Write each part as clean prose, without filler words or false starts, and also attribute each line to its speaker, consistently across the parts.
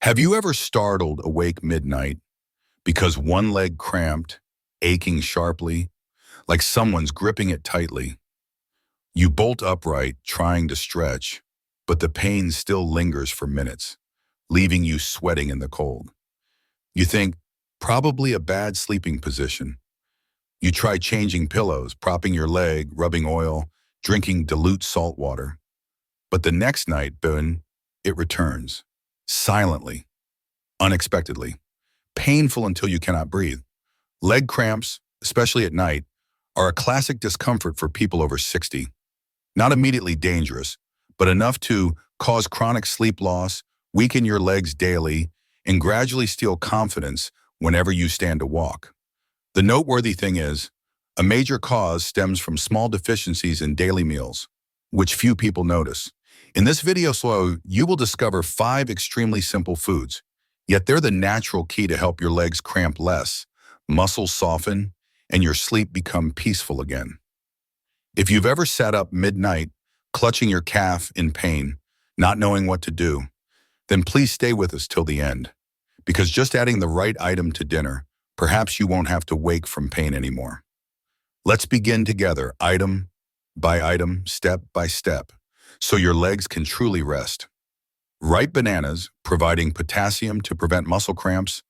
Speaker 1: Have you ever startled awake midnight because one leg cramped, aching sharply, like someone's gripping it tightly? You bolt upright, trying to stretch, but the pain still lingers for minutes, leaving you sweating in the cold. You think, probably a bad sleeping position. You try changing pillows, propping your leg, rubbing oil, drinking dilute salt water. But the next night, boom, it returns, silently, unexpectedly, painful until you cannot breathe. Leg cramps, especially at night, are a classic discomfort for people over 60. Not immediately dangerous, but enough to cause chronic sleep loss, weaken your legs daily, and gradually steal confidence whenever you stand to walk. The noteworthy thing is, a major cause stems from small deficiencies in daily meals, which few people notice. In this video flow, you will discover 5 extremely simple foods, yet they're the natural key to help your legs cramp less, muscles soften, and your sleep become peaceful again. If you've ever sat up midnight, clutching your calf in pain, not knowing what to do, then please stay with us till the end. Because just adding the right item to dinner, perhaps you won't have to wake from pain anymore. Let's begin together, item by item, step by step, so your legs can truly rest. Ripe bananas, providing potassium to prevent muscle cramps,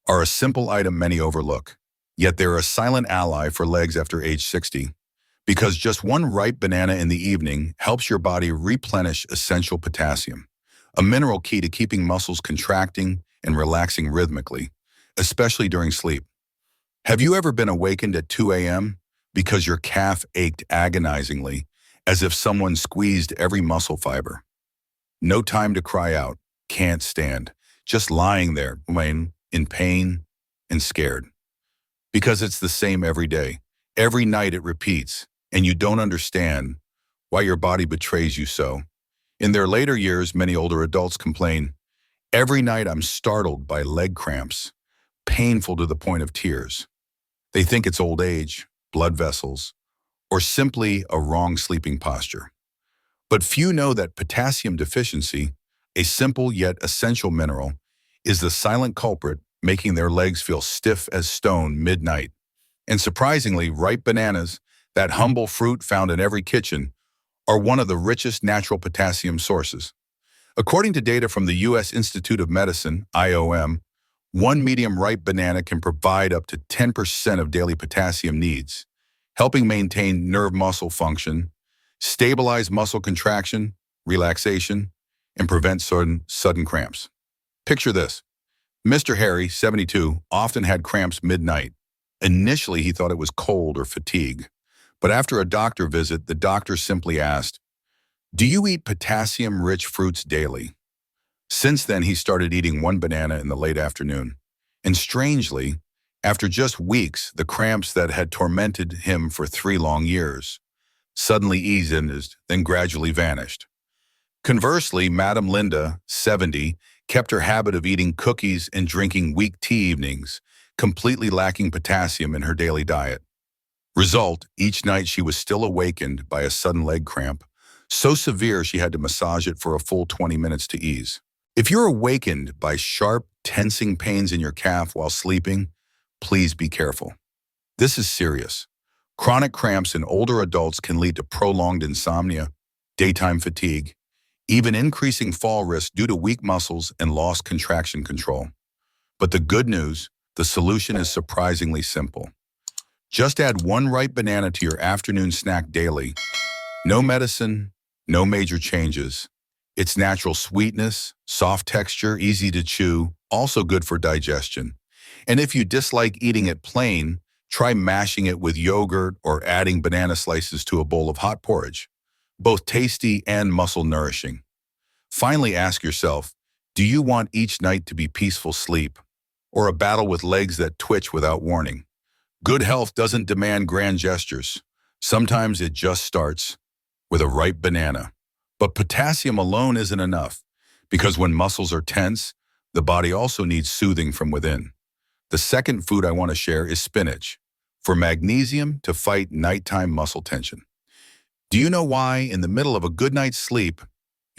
Speaker 1: are a simple item many overlook. Yet they're a silent ally for legs after age 60. Because just one ripe banana in the evening helps your body replenish essential potassium, a mineral key to keeping muscles contracting and relaxing rhythmically, especially during sleep. Have you ever been awakened at 2 a.m. because your calf ached agonizingly, as if someone squeezed every muscle fiber? No time to cry out, can't stand, just lying there, in pain and scared. Because it's the same every day. Every night it repeats, and you don't understand why your body betrays you so. In their later years, many older adults complain, "Every night I'm startled by leg cramps, painful to the point of tears." They think it's old age, blood vessels, or simply a wrong sleeping posture. But few know that potassium deficiency, a simple yet essential mineral, is the silent culprit making their legs feel stiff as stone midnight. And surprisingly, ripe bananas, that humble fruit found in every kitchen, are one of the richest natural potassium sources. According to data from the U.S. Institute of Medicine, IOM, one medium-ripe banana can provide up to 10% of daily potassium needs, helping maintain nerve muscle function, stabilize muscle contraction, relaxation, and prevent sudden cramps. Picture this. Mr. Harry, 72, often had cramps midnight. Initially, he thought it was cold or fatigue. But after a doctor visit, the doctor simply asked, "Do you eat potassium-rich fruits daily?" Since then, he started eating one banana in the late afternoon. And strangely, after just weeks, the cramps that had tormented him for 3 long years suddenly eased and then gradually vanished. Conversely, Madame Linda, 70, kept her habit of eating cookies and drinking weak tea evenings, completely lacking potassium in her daily diet. Result, each night she was still awakened by a sudden leg cramp, so severe she had to massage it for a full 20 minutes to ease. If you're awakened by sharp, tensing pains in your calf while sleeping, please be careful. This is serious. Chronic cramps in older adults can lead to prolonged insomnia, daytime fatigue, even increasing fall risk due to weak muscles and lost contraction control. But the good news, the solution is surprisingly simple. Just add one ripe banana to your afternoon snack daily. No medicine, no major changes. Its natural sweetness, soft texture, easy to chew, also good for digestion. And if you dislike eating it plain, try mashing it with yogurt or adding banana slices to a bowl of hot porridge. Both tasty and muscle nourishing. Finally, ask yourself, do you want each night to be peaceful sleep or a battle with legs that twitch without warning? Good health doesn't demand grand gestures. Sometimes it just starts with a ripe banana. But potassium alone isn't enough, because when muscles are tense, the body also needs soothing from within. The second food I want to share is spinach, for magnesium to fight nighttime muscle tension. Do you know why, in the middle of a good night's sleep,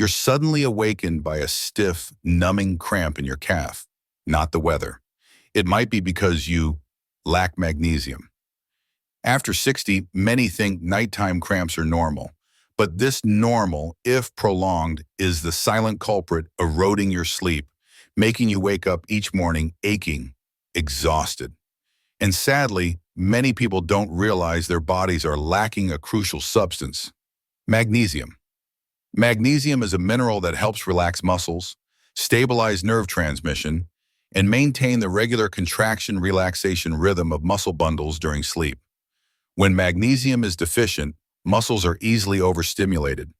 Speaker 1: you're suddenly awakened by a stiff, numbing cramp in your calf, not the weather. It might be because you lack magnesium. After 60, many think nighttime cramps are normal. But this normal, if prolonged, is the silent culprit eroding your sleep, making you wake up each morning aching, exhausted. And sadly, many people don't realize their bodies are lacking a crucial substance, magnesium. Magnesium is a mineral that helps relax muscles, stabilize nerve transmission, and maintain the regular contraction-relaxation rhythm of muscle bundles during sleep. When magnesium is deficient, muscles are easily overstimulated,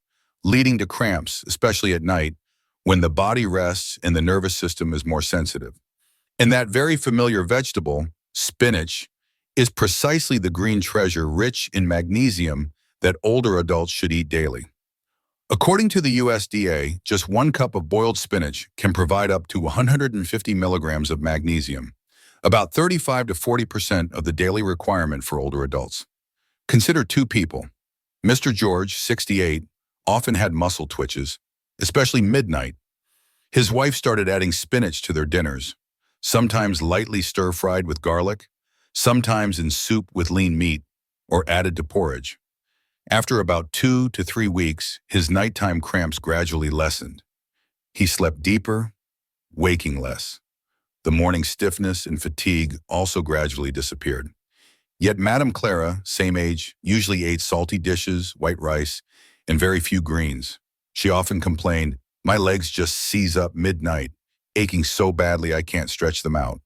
Speaker 1: leading to cramps, especially at night, when the body rests and the nervous system is more sensitive. And that very familiar vegetable, spinach, is precisely the green treasure rich in magnesium that older adults should eat daily. According to the USDA, just 1 cup of boiled spinach can provide up to 150 milligrams of magnesium, about 35 to 40% of the daily requirement for older adults. Consider 2 people. Mr. George, 68, often had muscle twitches, especially midnight. His wife started adding spinach to their dinners, sometimes lightly stir-fried with garlic, sometimes in soup with lean meat, or added to porridge. After about 2 to 3 weeks, his nighttime cramps gradually lessened. He slept deeper, waking less. The morning stiffness and fatigue also gradually disappeared. Yet Madame Clara, same age, usually ate salty dishes, white rice, and very few greens. She often complained, "My legs just seize up midnight, aching so badly I can't stretch them out."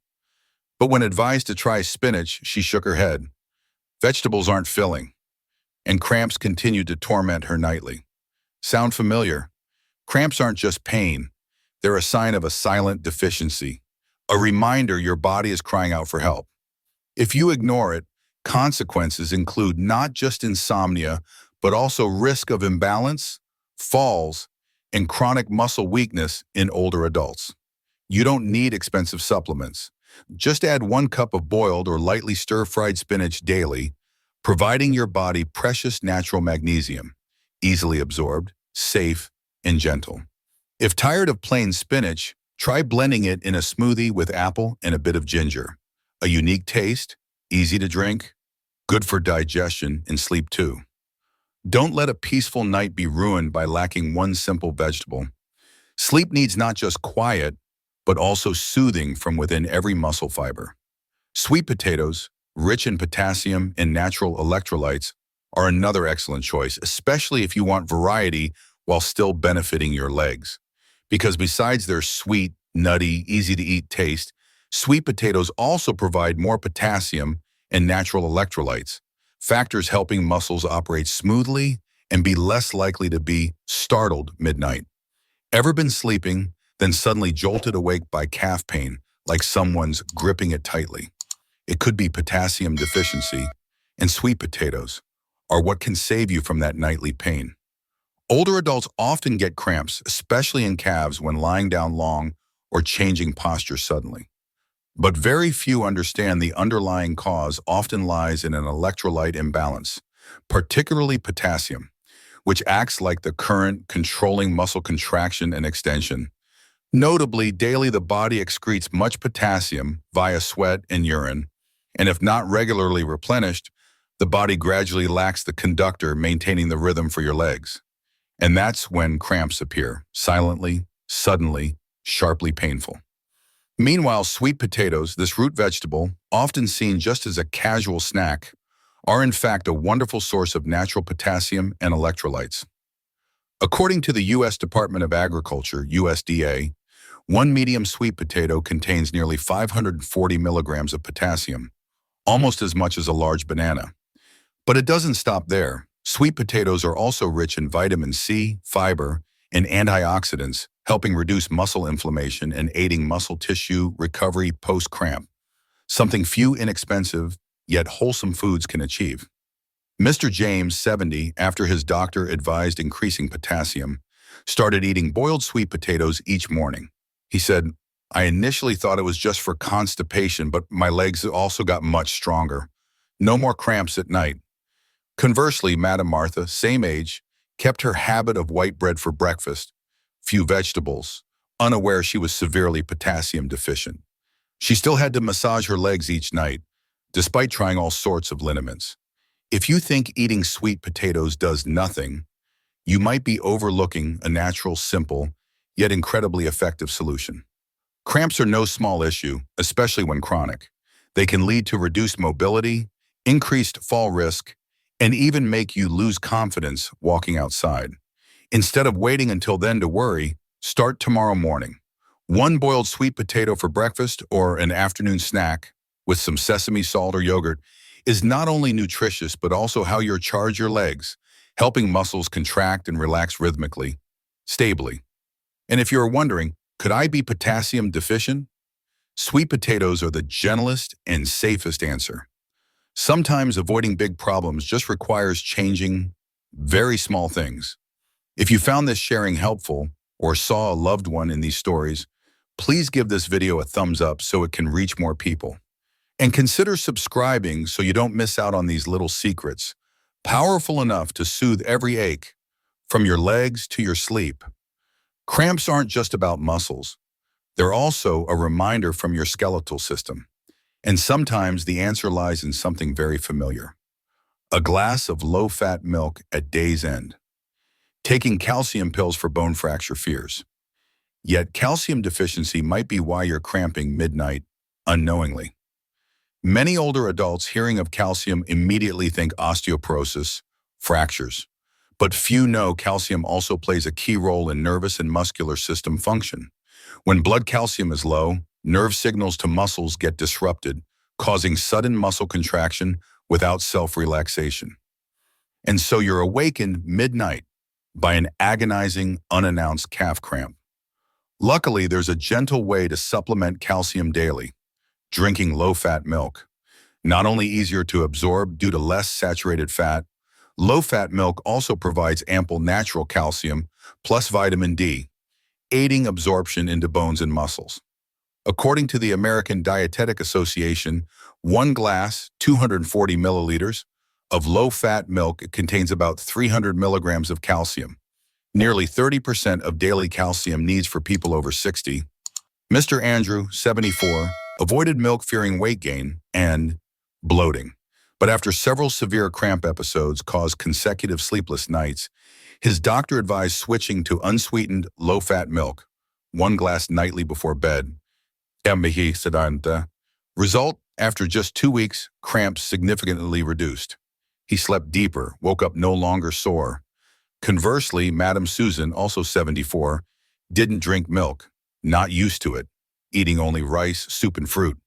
Speaker 1: But when advised to try spinach, she shook her head. Vegetables aren't filling, and cramps continued to torment her nightly. Sound familiar? Cramps aren't just pain. They're a sign of a silent deficiency, a reminder your body is crying out for help. If you ignore it, consequences include not just insomnia, but also risk of imbalance, falls, and chronic muscle weakness in older adults. You don't need expensive supplements. Just add 1 cup of boiled or lightly stir-fried spinach daily, providing your body precious natural magnesium, easily absorbed, safe, and gentle. If tired of plain spinach, try blending it in a smoothie with apple and a bit of ginger. A unique taste, easy to drink, good for digestion and sleep too. Don't let a peaceful night be ruined by lacking one simple vegetable. Sleep needs not just quiet, but also soothing from within every muscle fiber. Sweet potatoes, rich in potassium and natural electrolytes, are another excellent choice, especially if you want variety while still benefiting your legs. Because besides their sweet, nutty, easy-to-eat taste, sweet potatoes also provide more potassium and natural electrolytes, factors helping muscles operate smoothly and be less likely to be startled midnight. Ever been sleeping, then suddenly jolted awake by calf pain, like someone's gripping it tightly? It could be potassium deficiency, and sweet potatoes are what can save you from that nightly pain. Older adults often get cramps, especially in calves when lying down long or changing posture suddenly. But very few understand the underlying cause often lies in an electrolyte imbalance, particularly potassium, which acts like the current controlling muscle contraction and extension. Notably, daily the body excretes much potassium via sweat and urine, and if not regularly replenished, the body gradually lacks the conductor maintaining the rhythm for your legs. And that's when cramps appear, silently, suddenly, sharply painful. Meanwhile, sweet potatoes, this root vegetable, often seen just as a casual snack, are in fact a wonderful source of natural potassium and electrolytes. According to the U.S. Department of Agriculture, USDA, 1 medium sweet potato contains nearly 540 milligrams of potassium, almost as much as a large banana. But it doesn't stop there. Sweet potatoes are also rich in vitamin C, fiber, and antioxidants, helping reduce muscle inflammation and aiding muscle tissue recovery post-cramp, something few inexpensive yet wholesome foods can achieve. Mr. James, 70, after his doctor advised increasing potassium, started eating boiled sweet potatoes each morning. He said, "I initially thought it was just for constipation, but my legs also got much stronger. No more cramps at night." Conversely, Madame Martha, same age, kept her habit of white bread for breakfast, few vegetables, unaware she was severely potassium deficient. She still had to massage her legs each night, despite trying all sorts of liniments. If you think eating sweet potatoes does nothing, you might be overlooking a natural, simple, yet incredibly effective solution. Cramps are no small issue, especially when chronic. They can lead to reduced mobility, increased fall risk, and even make you lose confidence walking outside. Instead of waiting until then to worry, start tomorrow morning. One boiled sweet potato for breakfast or an afternoon snack with some sesame salt or yogurt is not only nutritious but also how you charge your legs, helping muscles contract and relax rhythmically, stably. And if you're wondering, could I be potassium deficient? Sweet potatoes are the gentlest and safest answer. Sometimes avoiding big problems just requires changing very small things. If you found this sharing helpful or saw a loved one in these stories, please give this video a thumbs up so it can reach more people. And consider subscribing so you don't miss out on these little secrets, powerful enough to soothe every ache, from your legs to your sleep. Cramps aren't just about muscles. They're also a reminder from your skeletal system. And sometimes the answer lies in something very familiar. A glass of low-fat milk at day's end. Taking calcium pills for bone fracture fears. Yet calcium deficiency might be why you're cramping midnight unknowingly. Many older adults hearing of calcium immediately think osteoporosis, fractures. But few know calcium also plays a key role in nervous and muscular system function. When blood calcium is low, nerve signals to muscles get disrupted, causing sudden muscle contraction without self-relaxation. And so you're awakened midnight by an agonizing, unannounced calf cramp. Luckily, there's a gentle way to supplement calcium daily: drinking low-fat milk. Not only easier to absorb due to less saturated fat, low-fat milk also provides ample natural calcium plus vitamin D, aiding absorption into bones and muscles. According to the American Dietetic Association, one glass, 240 milliliters, of low-fat milk contains about 300 milligrams of calcium, nearly 30% of daily calcium needs for people over 60. Mr. Andrew, 74, avoided milk fearing weight gain and bloating, but after several severe cramp episodes caused consecutive sleepless nights, his doctor advised switching to unsweetened, low-fat milk, one glass nightly before bed. Result, after just 2 weeks, cramps significantly reduced. He slept deeper, woke up no longer sore. Conversely, Madam Susan, also 74, didn't drink milk, not used to it, eating only rice, soup, and fruit.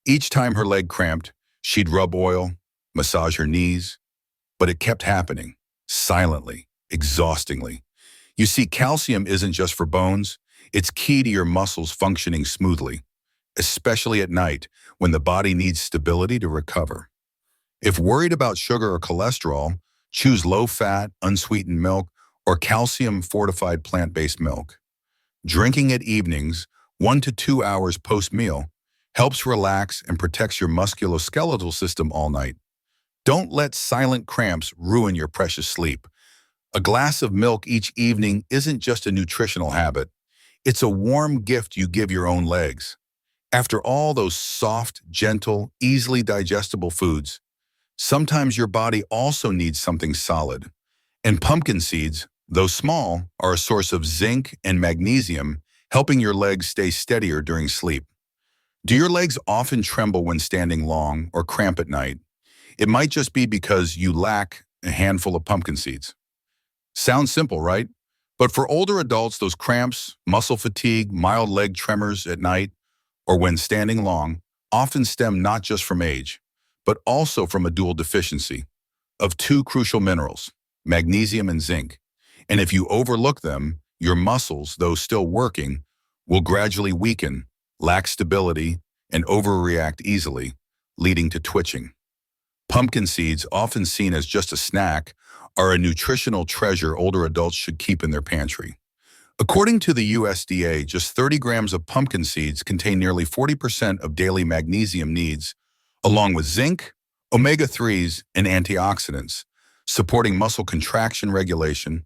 Speaker 1: Each time her leg cramped, she'd rub oil, massage her knees, but it kept happening, silently, exhaustingly. You see, calcium isn't just for bones, it's key to your muscles functioning smoothly, especially at night when the body needs stability to recover. If worried about sugar or cholesterol, choose low-fat, unsweetened milk or calcium-fortified plant-based milk. Drinking at evenings, 1 to 2 hours post-meal, helps relax and protects your musculoskeletal system all night. Don't let silent cramps ruin your precious sleep. A glass of milk each evening isn't just a nutritional habit. It's a warm gift you give your own legs. After all those soft, gentle, easily digestible foods, sometimes your body also needs something solid. And pumpkin seeds, though small, are a source of zinc and magnesium, helping your legs stay steadier during sleep. Do your legs often tremble when standing long or cramp at night? It might just be because you lack a handful of pumpkin seeds. Sounds simple, right? But for older adults, those cramps, muscle fatigue, mild leg tremors at night, or when standing long, often stem not just from age, but also from a dual deficiency of 2 crucial minerals, magnesium and zinc. And if you overlook them, your muscles, though still working, will gradually weaken, lack stability, and overreact easily, leading to twitching. Pumpkin seeds, often seen as just a snack, are a nutritional treasure older adults should keep in their pantry. According to the USDA, just 30 grams of pumpkin seeds contain nearly 40% of daily magnesium needs, along with zinc, omega-3s, and antioxidants, supporting muscle contraction regulation,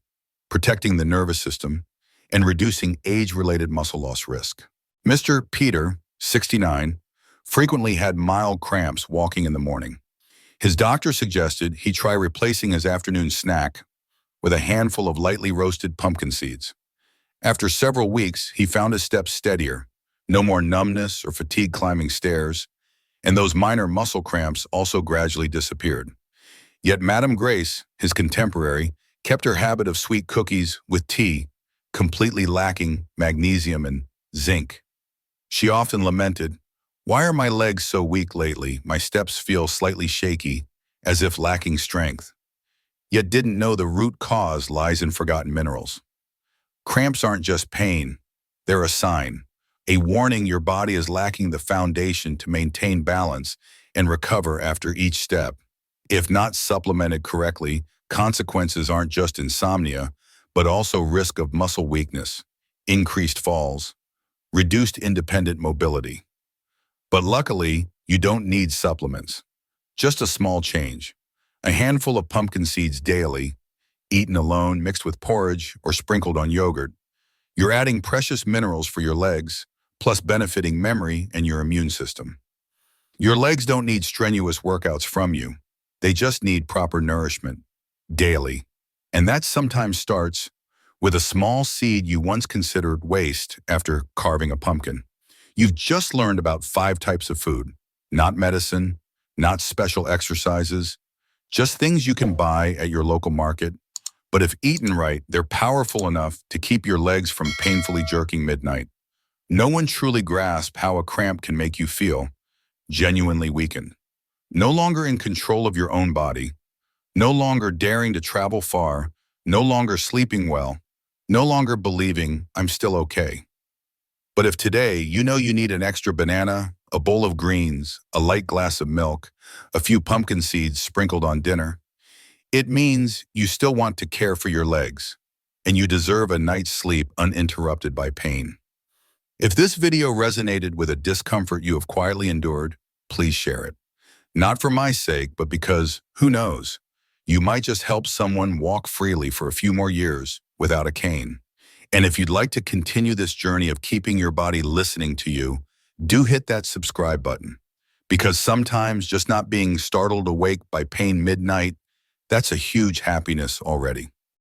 Speaker 1: protecting the nervous system, and reducing age-related muscle loss risk. Mr. Peter, 69, frequently had mild cramps walking in the morning. His doctor suggested he try replacing his afternoon snack with a handful of lightly roasted pumpkin seeds. After several weeks, he found his steps steadier, no more numbness or fatigue climbing stairs, and those minor muscle cramps also gradually disappeared. Yet Madame Grace, his contemporary, kept her habit of sweet cookies with tea, completely lacking magnesium and zinc. She often lamented, "Why are my legs so weak lately? My steps feel slightly shaky, as if lacking strength." Yet didn't know the root cause lies in forgotten minerals. Cramps aren't just pain, they're a sign, a warning your body is lacking the foundation to maintain balance and recover after each step. If not supplemented correctly, consequences aren't just insomnia, but also risk of muscle weakness, increased falls, reduced independent mobility. But luckily, you don't need supplements. Just a small change. A handful of pumpkin seeds daily, eaten alone, mixed with porridge, or sprinkled on yogurt. You're adding precious minerals for your legs, plus benefiting memory and your immune system. Your legs don't need strenuous workouts from you. They just need proper nourishment, daily. And that sometimes starts with a small seed you once considered waste after carving a pumpkin. You've just learned about 5 types of food, not medicine, not special exercises, just things you can buy at your local market. But if eaten right, they're powerful enough to keep your legs from painfully jerking midnight. No one truly grasps how a cramp can make you feel, genuinely weakened. No longer in control of your own body, no longer daring to travel far, no longer sleeping well, no longer believing I'm still okay. But if today you know you need an extra banana, a bowl of greens, a light glass of milk, a few pumpkin seeds sprinkled on dinner, it means you still want to care for your legs, and you deserve a night's sleep uninterrupted by pain. If this video resonated with a discomfort you have quietly endured, please share it. Not for my sake, but because, who knows, you might just help someone walk freely for a few more years without a cane. And if you'd like to continue this journey of keeping your body listening to you, do hit that subscribe button. Because sometimes just not being startled awake by pain midnight, that's a huge happiness already.